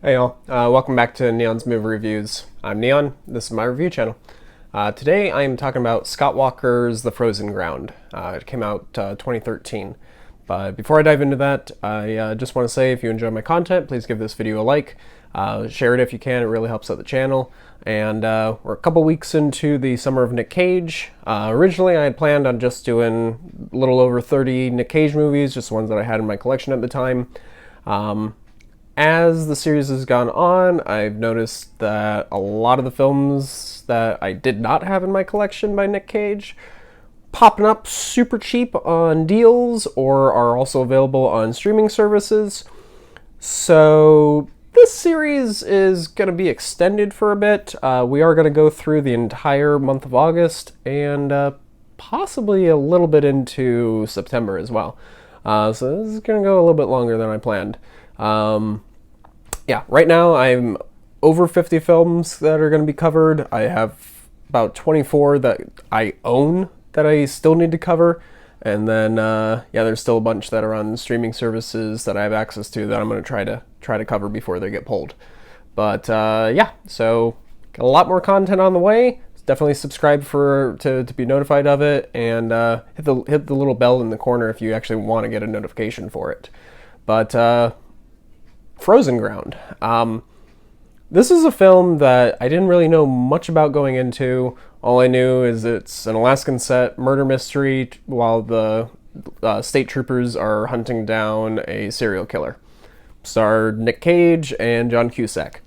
Hey y'all, welcome back to Neon's Movie Reviews. I'm Neon, this is my review channel. Today I am talking about Scott Walker's The Frozen Ground. It came out 2013. But before I dive into that, I just want to say if you enjoy my content, please give this video a like. Share it if you can, it really helps out the channel. And we're a couple weeks into the Summer of Nic Cage. Originally I had planned on just doing a little over 30 Nic Cage movies, just ones that I had in my collection at the time. As the series has gone on, I've noticed that a lot of the films that I did not have in my collection by Nic Cage popping up super cheap on deals or are also available on streaming services. So this series is going to be extended for a bit. We are going to go through the entire month of August and possibly a little bit into September as well. So this is going to go a little bit longer than I planned. Yeah, right now I'm over 50 films that are going to be covered. I have about 24 that I own that I still need to cover. And then, yeah, there's still a bunch that are on streaming services that I have access to that I'm going to try to cover before they get pulled. But, yeah, so got a lot more content on the way. Definitely subscribe to be notified of it, and hit the little bell in the corner if you actually want to get a notification for it. But, Frozen Ground. This is a film that I didn't really know much about going into. All I knew is it's an Alaskan set murder mystery while the state troopers are hunting down a serial killer. Starred Nic Cage and John Cusack.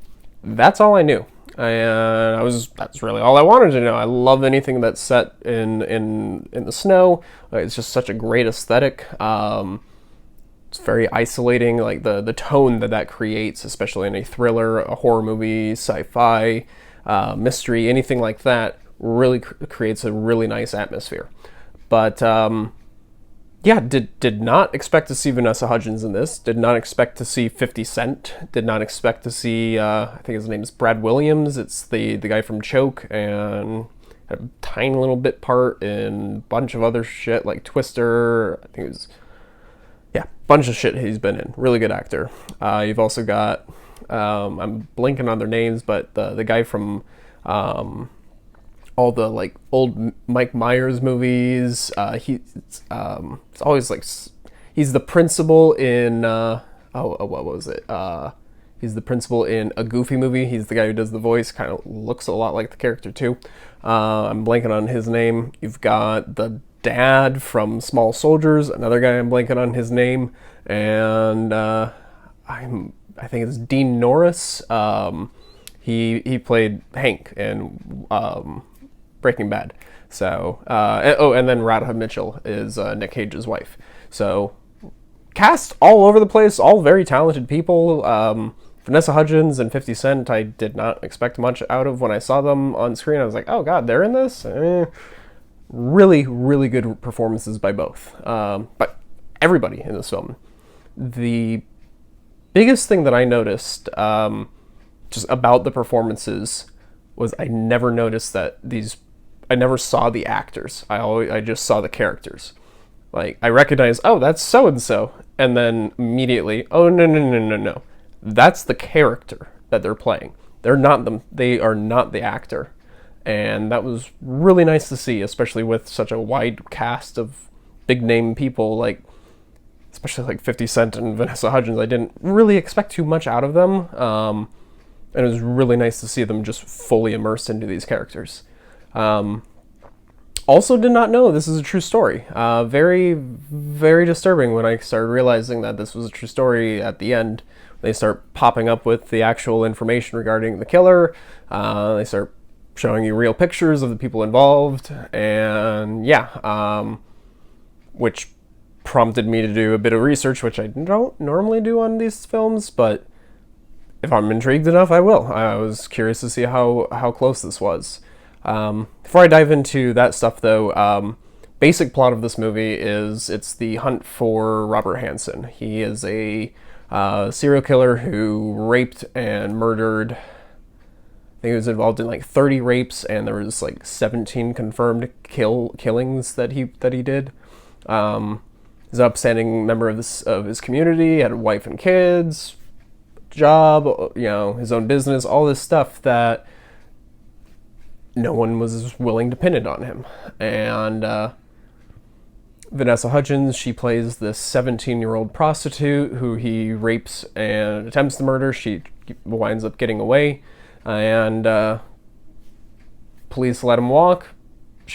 That's all I knew. And that's really all I wanted to know. I love anything that's set in the snow. It's just such a great aesthetic. It's very isolating, like the tone that creates, especially in a thriller, a horror movie, sci-fi, mystery, anything like that, really creates a really nice atmosphere. But yeah, did not expect to see Vanessa Hutchins in this. Did not expect to see 50 Cent. Did not expect to see, I think his name is Brad Williams. It's the guy from Choke, and had a tiny little bit part in a bunch of other shit like Twister. I think it was... yeah, bunch of shit he's been in. Really good actor. You've also got, I'm blanking on their names, but the guy from all the like old Mike Myers movies. It's always like, he's the principal in what was it? He's the principal in a Goofy movie. He's the guy who does the voice. Kind of looks a lot like the character too. I'm blanking on his name. You've got the dad from Small Soldiers, another guy I'm blanking on his name, and I think it's Dean Norris. He played Henke in Breaking Bad. So and then Radha Mitchell is Nic Cage's wife. So cast all over the place, all very talented people. Vanessa Hutchins and 50 Cent I did not expect much out of when I saw them on screen. I was like, oh god, they're in this? Really, really good performances by both. But everybody in this film. The biggest thing that I noticed just about the performances was I never noticed that I never saw the actors. I just saw the characters. Like, I recognized, oh, that's so-and-so. And then immediately, oh, no. That's the character that they're playing. They are not the actor. And that was really nice to see, especially with such a wide cast of big name people, like especially like 50 Cent and Vanessa Hudgens. I didn't really expect too much out of them, and it was really nice to see them just fully immersed into these characters. Also did not know this is a true story. Very, very disturbing when I started realizing that this was a true story at the end. They start popping up with the actual information regarding the killer. They start showing you real pictures of the people involved, and yeah, which prompted me to do a bit of research, which I don't normally do on these films, but if I'm intrigued enough, I will. I was curious to see how close this was. Before I dive into that stuff, though, basic plot of this movie is it's the hunt for Robert Hansen. He is a serial killer who raped and murdered, I think he was involved in like 30 rapes, and there was like 17 confirmed killings that he did. He's an upstanding member of his community, had a wife and kids, job, his own business, all this stuff that no one was willing to pin it on him. And Vanessa Hutchins, she plays this 17-year-old prostitute who he rapes and attempts to murder. She winds up getting away, and police let him walk.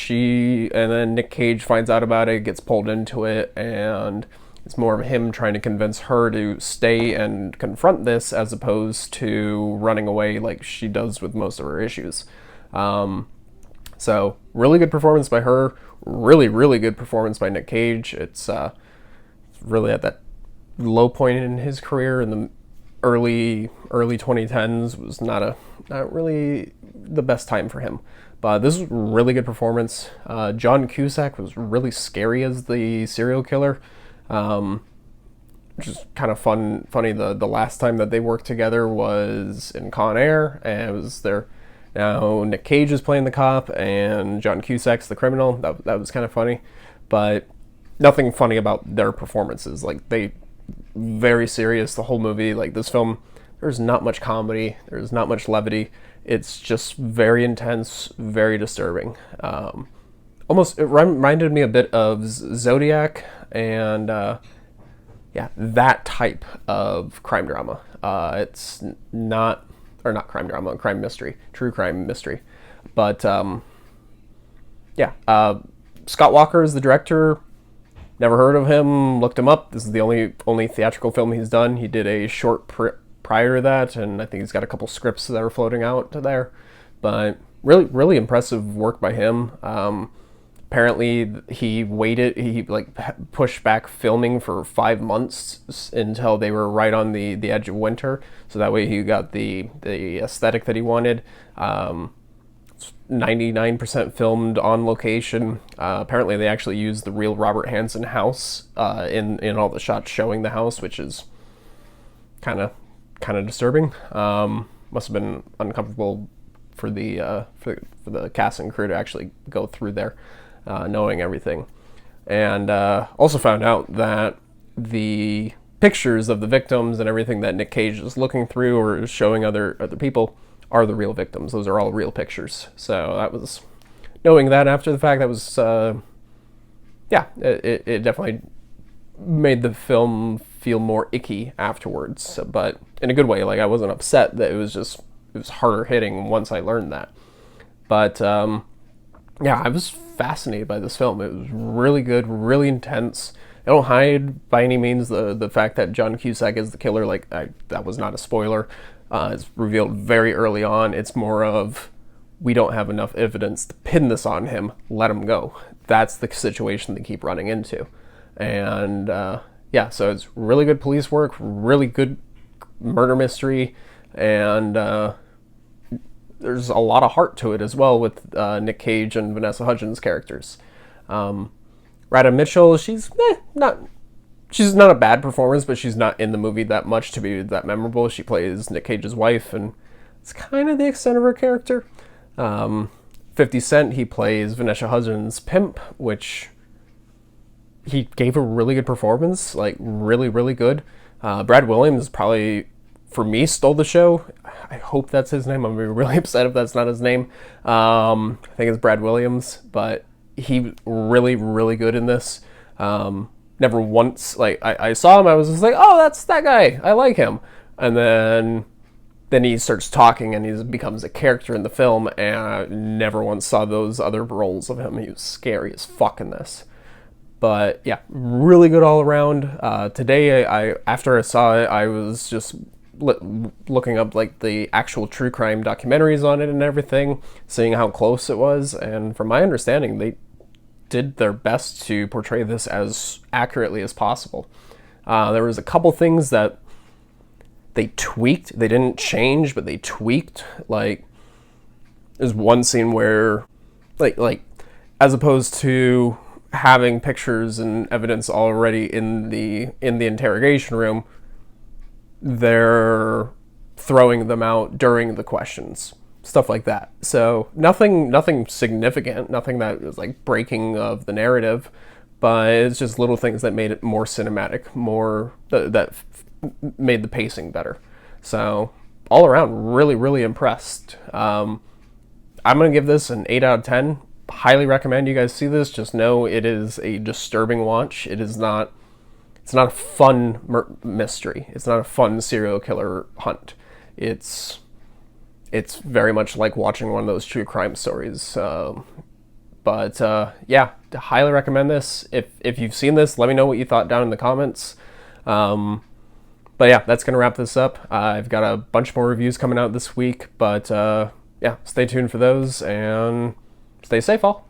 And then Nic Cage finds out about it, gets pulled into it, and it's more of him trying to convince her to stay and confront this as opposed to running away like she does with most of her issues. So really good performance by her. Really, really good performance by Nic Cage. It's really at that low point in his career in the early 2010s. Was not really the best time for him. But this was a really good performance. John Cusack was really scary as the serial killer, which is kind of funny. The last time that they worked together was in Con Air, and it was there. Now Nic Cage is playing the cop, and John Cusack's the criminal. That was kind of funny, but nothing funny about their performances. Like, they very serious the whole movie. Like, this film, there's not much comedy. There's not much levity. It's just very intense, very disturbing. Almost, it reminded me a bit of Zodiac and, that type of crime drama. It's not crime drama, crime mystery, true crime mystery. But, Scott Walker is the director. Never heard of him, looked him up. This is the only theatrical film he's done. He did a short prior to that, and I think he's got a couple scripts that are floating out there. But really, really impressive work by him. Apparently, he pushed back filming for 5 months until they were right on the edge of winter, so that way he got the aesthetic that he wanted. 99% filmed on location. Apparently, they actually used the real Robert Hansen house in all the shots showing the house, which is kind of disturbing. Must have been uncomfortable for the cast and crew to actually go through there, knowing everything. And also found out that the pictures of the victims and everything that Nic Cage is looking through or is showing other people are the real victims. Those are all real pictures. So that was, knowing that after the fact, that was it definitely made the film feel more icky afterwards, but in a good way. Like, I wasn't upset that it was harder hitting once I learned that. But I was fascinated by this film. It was really good, really intense. I don't hide by any means the fact that John Cusack is the killer. Like, that was not a spoiler. It's revealed very early on. It's more of, we don't have enough evidence to pin this on him. Let him go. That's the situation they keep running into. And so it's really good police work, really good murder mystery, and there's a lot of heart to it as well with Nic Cage and Vanessa Hutchins' characters. Radha Mitchell, she's not a bad performance, but she's not in the movie that much to be that memorable. She plays Nic Cage's wife, and it's kind of the extent of her character. 50 Cent, he plays Vanessa Hutchins' pimp, which he gave a really good performance, like really, really good. Brad Williams probably, for me, stole the show. I hope that's his name. I'm going to be really upset if that's not his name. I think it's Brad Williams, but he really, really good in this. Never once, I saw him, I was just like, oh, that's that guy. I like him. And then he starts talking and he becomes a character in the film, and I never once saw those other roles of him. He was scary as fuck in this. But yeah, really good all around. Today, after I saw it, I was just looking up like the actual true crime documentaries on it and everything, seeing how close it was. And from my understanding, they did their best to portray this as accurately as possible. There was a couple things that they tweaked. They didn't change, but they tweaked. Like, there's one scene where, like as opposed to having pictures and evidence already in the interrogation room, they're throwing them out during the questions, stuff like that. So nothing significant, nothing that was like breaking of the narrative, but it's just little things that made it more cinematic, more that made the pacing better. So all around, really, really impressed. I'm going to give this an 8 out of 10. Highly recommend you guys see this. Just know it is a disturbing watch. It's not a fun mystery. It's not a fun serial killer hunt. It's very much like watching one of those true crime stories. But yeah, highly recommend this. If you've seen this, let me know what you thought down in the comments. But yeah, that's going to wrap this up. I've got a bunch more reviews coming out this week, but yeah, stay tuned for those, and stay safe all.